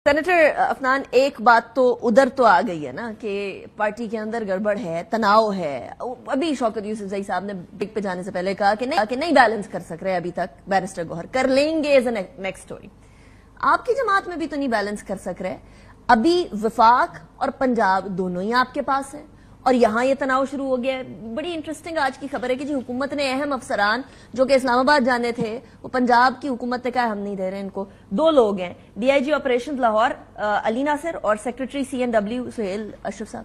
Senator Afnan, ایک بات تو ادھر تو آ گئی ہے نا کہ پارٹی کے اندر گڑبڑ ہے، تناؤ ہے. ابھی شوکت یوسف زئی صاحب نے بگ پہ جانے سے پہلے کہا کہ نہیں بیلنس کر سک رہے ابھی تک بیرسٹر گوہر، کر لیں گے ایز اے نیکسٹ سٹوری. آپ کی جماعت میں بھی تو نہیں بیلنس کر سک رہے. ابھی وفاق اور پنجاب دونوں ہی آپ کے پاس ہیں اور یہاں یہ تناؤ شروع ہو گیا ہے. بڑی انٹرسٹنگ آج کی خبر ہے کہ جی حکومت نے اہم افسران جو کہ اسلام آباد جانے تھے وہ پنجاب کی حکومت نے کہا ہم نہیں دے رہے ان کو. دو لوگ ہیں، D I G operation Lahore Ali Nasir اور secretary C N W Sohail Ashraf صاحب.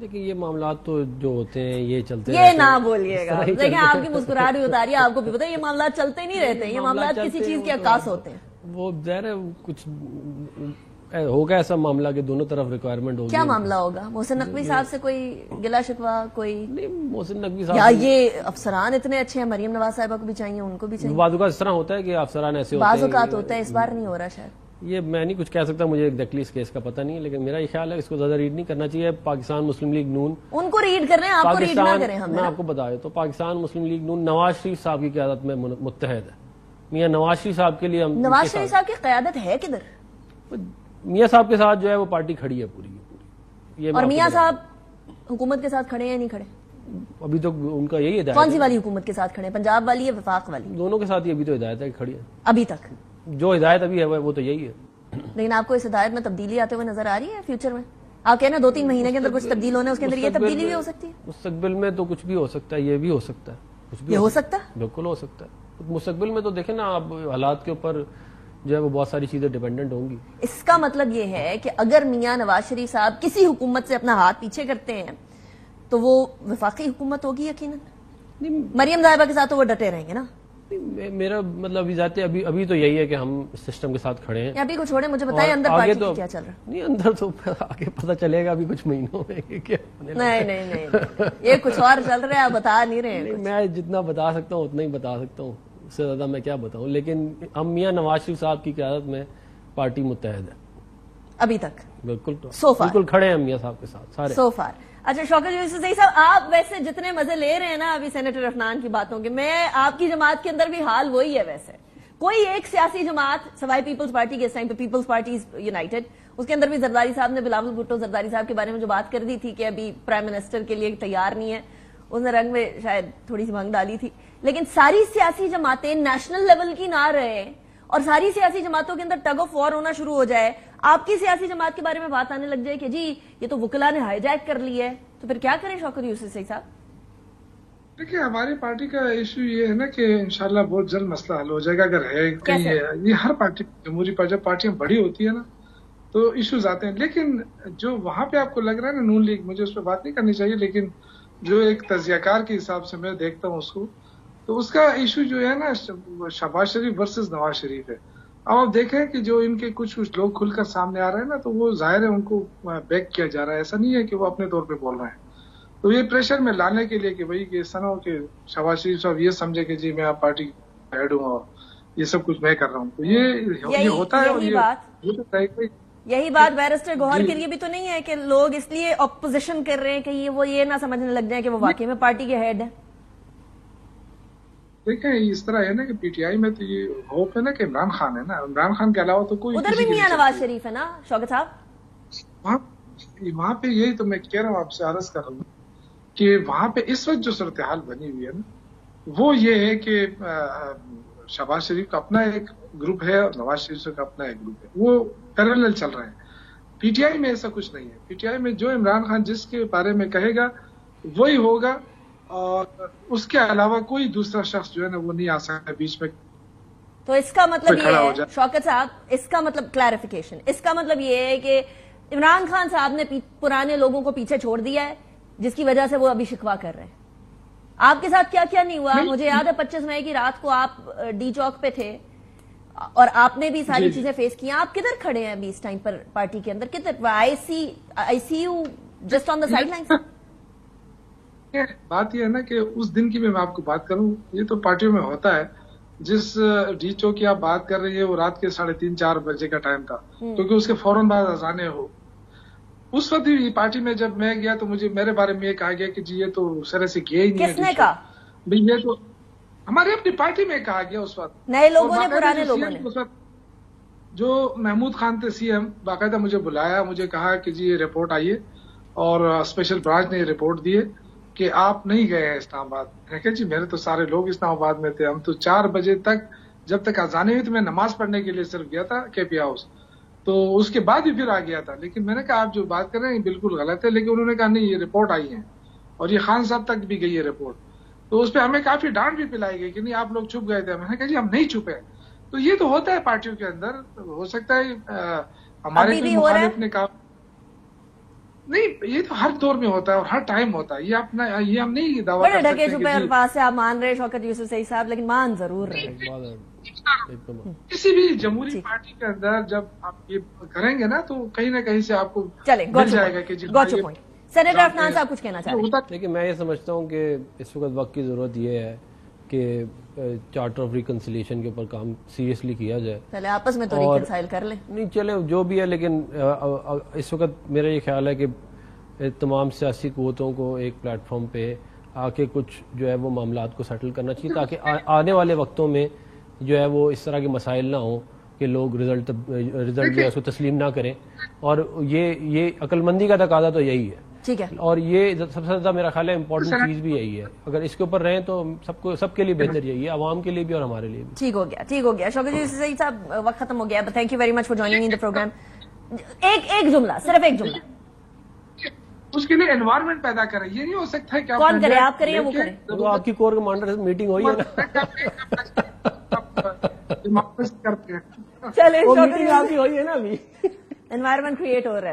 دیکھیں یہ معاملات تو جو ہوتے ہیں یہ چلتے یہ نہ بولیے گا، دیکھیں آپ کی مسکراہٹ بھی اتاری ہے، آپ کو بھی پتا ہے یہ معاملات چلتے نہیں رہتے، یہ معاملات کسی چیز کے عکاس ہوتے ہیں. وہ ظاہر ہے کچھ ہوگا ایسا معاملہ کہ دونوں طرف ریکوائرمنٹ ہوگی. کیا معاملہ ہوگا؟ محسن نقوی صاحب سے کوئی گلا شکوا کوئی نہیں؟ محسن نقوی یا صاحب یہ افسران اتنے اچھے ہیں، مریم نواز صاحبہ کو بھی چاہیے، ان کو بھی چاہیے. بعض اوقات اس طرح ہوتا ہے کہ افسران ایسے ہوتے بعض ہیں، اوقات ہوتا ہے، اس بار نہیں ہو رہا شاید. یہ میں نہیں کچھ کہہ سکتا، مجھے ایگزیکٹلی اس کیس کا پتہ نہیں ہے، لیکن میرا یہ خیال ہے اس کو زیادہ ریڈ نہیں کرنا چاہیے. پاکستان مسلم لیگ نون ان کو ریڈ کرنے، آپ کو ریڈ نہ کریں. ہم میں آپ کو بتا دیتا ہوں، پاکستان مسلم لیگ نون نواز شریف صاحب کی قیادت میں متحد ہے. میاں نواز شریف صاحب کے لیے ہم نواز شریف صاحب کی قیادت ہے کدھر؟ میاں صاحب کے ساتھ جو ہے وہ پارٹی کھڑی ہے پوری. اور میاں صاحب حکومت کے ساتھ کھڑے ہیں یا نہیں کھڑے؟ ابھی تو ان کا یہی ہدایت. کون سی والی حکومت کے ساتھ کھڑے ہیں؟ پنجاب والی یا وفاق والی؟ دونوں کے ساتھ ہی ابھی تو ہدایت ہے کہ کھڑی ہے ابھی تک. جو ہدایت ابھی ہے وہ تو یہی ہے. لیکن آپ کو اس ہدایت میں تبدیلی آتے ہوئے نظر آ رہی ہے فیوچر میں؟ آپ کہنا 2-3 مہینے کے اندر کچھ تبدیل ہونا ہے، اس کے اندر یہ تبدیلی بھی ہو سکتی ہے. مستقبل میں تو کچھ بھی ہو سکتا ہے، یہ بھی ہو سکتا ہے، کچھ بھی یہ ہو سکتا ہے، بالکل ہو سکتا ہے. مستقبل میں تو دیکھیں نا آپ، حالات کے اوپر جو ہے وہ بہت ساری چیزیں ڈیپینڈنٹ ہوں گی. اس کا مطلب یہ ہے کہ اگر میاں نواز شریف صاحب کسی حکومت سے اپنا ہاتھ پیچھے کرتے ہیں تو وہ وفاقی حکومت ہوگی یقیناً. مریم صاحبہ کے ساتھ تو وہ ڈٹے رہیں گے نا. میرا مطلب ابھی تو یہی ہے کہ ہم اس سسٹم کے ساتھ کھڑے ہیں. ابھی کو چھوڑیں، مجھے بتائیں اندر پارٹی کی کیا چل رہا ہے. نہیں اندر تو آگے پتہ چلے گا ابھی کچھ مہینوں میں کیا. نہیں یہ کچھ اور چل رہا ہے، آپ بتا نہیں رہے ہیں. میں جتنا بتا سکتا ہوں اتنا ہی بتا سکتا ہوں، اس سے زیادہ میں کیا بتاؤں. لیکن ہم میاں نواز شریف صاحب کی قیادت میں پارٹی متحد ہے ابھی تک. بالکل بالکل کھڑے ہیں میاں صاحب کے ساتھ سارے سو فار. اچھا شوکت یوسف زئی صاحب، آپ ویسے جتنے مزے لے رہے ہیں نا ابھی سینیٹر عفنان کی باتوں کے، میں آپ کی جماعت کے اندر بھی حال وہی ہے. ویسے کوئی ایک سیاسی جماعت سوائے پیپلز پارٹی کے، اس ٹائم پہ پیپلز پارٹی یونائٹڈ، اس کے اندر بھی زرداری صاحب نے بلاول بھٹو زرداری صاحب کے بارے میں جو بات کر دی تھی کہ ابھی پرائم منسٹر کے لیے تیار نہیں ہے، اس نے رنگ میں شاید تھوڑی سی بھنگ ڈالی تھی. لیکن ساری سیاسی جماعتیں نیشنل لیول کی نہ رہے اور ساری سیاسی جماعتوں کے اندر ٹگ آف وار ہونا شروع ہو جائے، آپ کی سیاسی جماعت کے بارے میں بات آنے لگ جائے کہ جی یہ تو وکلا نے ہائی جیک کر لی ہے، تو پھر کیا کریں شوکت یوسف زئی صاحب؟ دیکھیں ہماری پارٹی کا ایشو یہ ہے نا کہ انشاءاللہ بہت جلد مسئلہ حل ہو جائے گا. اگر ہے کہیں یہ ہر پارٹی، جمہوری پارٹی، جب پارٹیاں بڑی ہوتی ہے نا تو ایشوز آتے ہیں. لیکن جو وہاں پہ آپ کو لگ رہا ہے نا نون لیگ، مجھے اس پہ بات نہیں کرنی چاہیے، لیکن جو ایک تجزیہ کار کے حساب سے میں دیکھتا ہوں اس کو، تو اس کا ایشو جو ہے نا شہباز شریف ورسز نواز شریف ہے. اب آپ دیکھیں کہ جو ان کے کچھ لوگ کھل کر سامنے آ رہے ہیں نا، تو وہ ظاہر ہے ان کو بیک کیا جا رہا ہے. ایسا نہیں ہے کہ وہ اپنے طور پہ بول رہے ہیں. تو یہ پریشر میں لانے کے لیے کہ بھائی کہ ایسا نہ ہو کہ شہباز شریف صاحب یہ سمجھے کہ جی میں آپ پارٹی ہیڈ ہوں اور یہ سب کچھ میں کر رہا ہوں. تو یہ ہوتا ہے. یہی بات بیرسٹر گوہر کے لیے بھی تو نہیں ہے کہ لوگ اس لیے اپوزیشن کر رہے ہیں کہ وہ یہ نہ سمجھنے لگ جائیں کہ وہ واقعی میں پارٹی کے ہیڈ ہے. دیکھیں اس طرح ہے نا کہ پی ٹی آئی میں تو یہ ہوپ ہے نا کہ عمران خان ہے نا، عمران خان کے علاوہ تو کوئی ادھر بھی میاں نواز شریف ہے نا شوکت صاحب. وہاں پہ یہی تو میں کہہ رہا ہوں، آپ سے عرض کر رہا ہوں کہ وہاں پہ اس وقت جو صورتحال بنی ہوئی ہے نا وہ یہ ہے کہ شہباز شریف کا اپنا ایک گروپ ہے اور نواز شریف کا اپنا ایک گروپ ہے، وہ پیرالل چل رہے ہیں. پی ٹی آئی میں ایسا کچھ نہیں ہے. پی ٹی آئی میں جو عمران خان جس کے بارے میں کہے گا وہی ہوگا، اور اس کے علاوہ کوئی دوسرا شخص جو ہے نا وہ نہیں آ سکتا بیچ میں. تو اس کا مطلب یہ ہے شوکت صاحب، اس کا مطلب کلیریفیکیشن، اس کا مطلب یہ ہے کہ عمران خان صاحب نے پرانے لوگوں کو پیچھے چھوڑ دیا ہے جس کی وجہ سے وہ ابھی شکوا کر رہے ہیں. آپ کے ساتھ کیا کیا نہیں ہوا؟ مجھے یاد ہے 25 مئی کی رات کو آپ ڈی چوک پہ تھے اور آپ نے بھی ساری چیزیں فیس کی. آپ کدھر کھڑے ہیں ابھی اس ٹائم پر پارٹی کے اندر؟ کدھر؟ I see you just on the sideline? بات یہ ہے نا کہ اس دن کی بھی میں آپ کو بات کروں، یہ تو پارٹیوں میں ہوتا ہے. جس ڈی چوک کی آپ بات کر رہی ہے وہ رات کے 3:30-4 بجے کا ٹائم تھا، کیونکہ اس کے فوراً بعد اذانیں ہو. اس وقت بھی پارٹی میں جب میں گیا تو مجھے میرے بارے میں یہ کہا گیا کہ جی یہ تو سرے سے گیا ہی نہیں ہے. کس نے کہا؟ بھائی یہ تو ہماری اپنی پارٹی میں کہا گیا اس وقت. نئے لوگوں نے، پرانے لوگوں نے؟ جو محمود خان تھے CM باقاعدہ مجھے بلایا, مجھے کہا کہ جی یہ رپورٹ آئیے, اور اسپیشل برانچ نے یہ رپورٹ دیے کہ آپ نہیں گئے ہیں اسلام آباد. میں نے کہا جی میرے تو سارے لوگ اسلام آباد میں تھے, ہم تو 4 بجے تک جب تک اذان ہوئی تو میں نماز پڑھنے کے لیے صرف گیا تھا KP ہاؤس, تو اس کے بعد بھی پھر آ گیا تھا. لیکن میں نے کہا آپ جو بات کر رہے ہیں بالکل غلط ہے, لیکن انہوں نے کہا نہیں یہ رپورٹ آئی ہے, اور یہ خان صاحب تک بھی گئی ہے رپورٹ. تو اس پہ ہمیں کافی ڈانٹ بھی پلائی گئی کہ نہیں آپ لوگ چھپ گئے تھے. میں نے کہا جی ہم نہیں چھپے. تو یہ تو ہوتا ہے پارٹیوں کے اندر, ہو سکتا ہے ہمارے کوئی مخالف نے کہا نہیں, یہ تو ہر دور میں ہوتا ہے اور ہر ٹائم ہوتا ہے. یہ ہم نہیں دعویٰ کر سکتے چھپے الفاظ سے آپ مان رہے شوکت یوسف زئی صاحب, لیکن مان ضرور رہے. کسی بھی جمہوری پارٹی کے اندر جب آپ یہ کریں گے نا تو کہیں نہ کہیں سے آپ کو مل جائے گا کہ سینیٹر عفنان صاحب کچھ کہنا چاہتے ہیں. لیکن میں یہ سمجھتا ہوں کہ اس وقت وقت کی ضرورت یہ ہے کہ چارٹر آف ریکنسیلیشن کے اوپر کام سیریسلی کیا جائے. پہلے آپس میں تو ریکنسائل کر لیں. نہیں چلے جو بھی ہے, لیکن اس وقت میرا یہ خیال ہے کہ تمام سیاسی قوتوں کو ایک پلیٹ فارم پہ آ کے کچھ جو ہے وہ معاملات کو سیٹل کرنا چاہیے, تاکہ آنے والے وقتوں میں جو ہے وہ اس طرح کے مسائل نہ ہوں کہ لوگ رزلٹ جو ہے اس کو تسلیم نہ کریں. اور یہ عقل مندی کا تقاضا تو یہی ہے. ٹھیک ہے, اور یہ سب سے زیادہ میرا خیال ہے امپورٹنٹ چیز بھی یہی ہے. اگر اس کے اوپر رہیں تو سب کے لیے بہتر یہی ہے, عوام کے لیے بھی اور ہمارے لیے بھی. ٹھیک ہو گیا شوکت یوسف زئی صاحب, وقت ختم ہو گیا. Thank you very much for joining in the program. ایک جملہ, صرف ایک جملہ. اس کے لیے انوائرمنٹ پیدا کریں. یہ نہیں ہو سکتا ہے کہ کون کرے, آپ کریں یا وہ کریں؟ تو آپ کی کور کمانڈر میٹنگ ہوئی ہے نا, کرتے ہیں. چلے میٹنگ آپ کی ہوئی ہے نا ابھی, انوائرمنٹ کریٹ ہو رہا ہے.